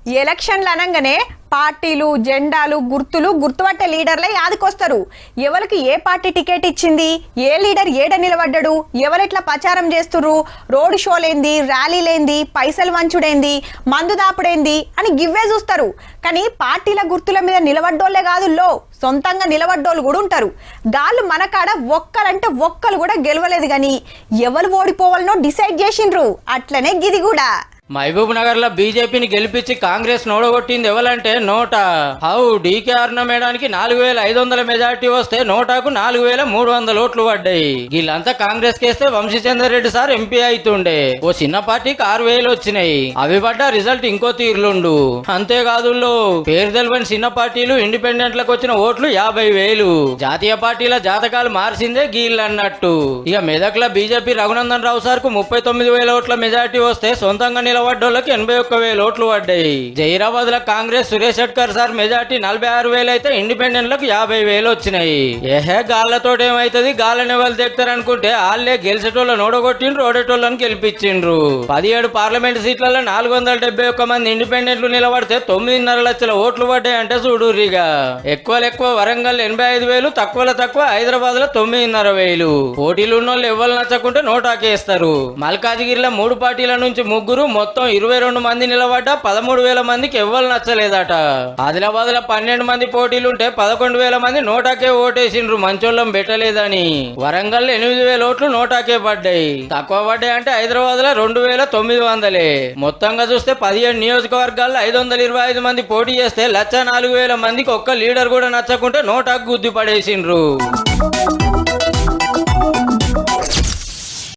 ఎలక్షన్లు అనగానే పార్టీలు జెండాలు గుర్తులు గుర్తుపట్టే లీడర్లే యాదికొస్తారు. ఎవరికి ఏ పార్టీ టికెట్ ఇచ్చింది, ఏ లీడర్ ఏడ నిలబడ్డాడు, ఎవరెట్లా ప్రచారం చేస్తుర్రు, రోడ్ షోలేంది, ర్యాలీలేంది, పైసలు వంచుడేంది, మందు దాపుడేంది అని గివ్వే చూస్తారు. కానీ పార్టీల గుర్తుల మీద నిలబడ్డోళ్లే కాదు, సొంతంగా నిలబడ్డోళ్ళు కూడా ఉంటారు. గాళ్ళు మన కాడ ఒక్కలంటే ఒక్కలు కూడా గెలవలేదు, కానీ ఎవరు ఓడిపోవాలనో డిసైడ్ చేసిండ్రు. అట్లనే గిది కూడా మహబూబ్ నగర్ లో బీజేపీని గెలిపించి కాంగ్రెస్ నోడగొట్టింది ఎవరంటే నోటా. హౌ డీకే అరుణ మేడానికి 4500 మెజార్టీ వస్తే నోటాకు 4300 ఓట్లు పడ్డాయి. వీళ్ళంతా కాంగ్రెస్ కేస్తే వంశీచందర్ రెడ్డి సార్ ఎంపీ అవుతుండే. ఓ చిన్న పార్టీకి 6000 వచ్చినాయి. అవి పడ్డ రిజల్ట్ ఇంకో తీర్లుండు. అంతేకాదు పేరు తెలియని చిన్న పార్టీలు ఇండిపెండెంట్లకు వచ్చిన ఓట్లు 50000. జాతీయ పార్టీల జాతకాలు మార్చిందే గీళ్ళు అన్నట్టు. ఇక మెదక్ల బీజేపీ రఘునందన్ రావు సార్ కు 39,000 ఓట్ల మెజార్టీ వస్తే సొంతంగా నిలబడ్డోళ్ళకి 81,000 ఓట్లు పడ్డాయి. జైరాబాద్ లో కాంగ్రెస్ సురేష్ షెట్కర్ సార్ మెజార్టీ 46,000 అయితే ఇండిపెండెంట్లకు 50,000 వచ్చినాయి. గాళ్లతో ఏమైతుంది, గాళ్ళని వాళ్ళు తెక్తారు అనుకుంటే వాళ్ళే గెలిచేటోళ్ళ నోడగొట్టిండ్రు, ఓడేటోళ్ళని గెలిపించిండ్రు. 17 పార్లమెంట్ సీట్లలో 471 మంది ఇండిపెండెంట్లు నిలబడితే 9.5 లక్షల ఓట్లు పడ్డాయి అంటే చూడురిగా. ఎక్కువ వరంగల్ 85,000, తక్కువ హైదరాబాద్ లో 9.5 పోటీలు ఉన్న వాళ్ళు ఎవరు నచ్చకుంటే నోటాకేస్తారు. మల్కాజిగిరిలో 3 పార్టీల నుంచి ముగ్గురు మొత్తం 22 మంది నిలబడ్డా 13,000 మందికి ఎవ్వరు నచ్చలేదట. ఆదిలాబాద్ లో 12 మంది పోటీలుంటే 11,000 మంది నోటాకే ఓటేసిండ్రు, మంచోళ్ళం పెట్టలేదని. వరంగల్ 8,000 ఓట్లు నోటాకే పడ్డాయి. తక్కువ పడ్డాయి అంటే హైదరాబాద్ లో 2,900. మొత్తంగా చూస్తే 17 నియోజకవర్గాల్లో 525 మంది పోటీ చేస్తే 104,000 మందికి ఒక్క లీడర్ కూడా నచ్చకుంటే నోటాకు గుద్ది పడేసిండ్రు.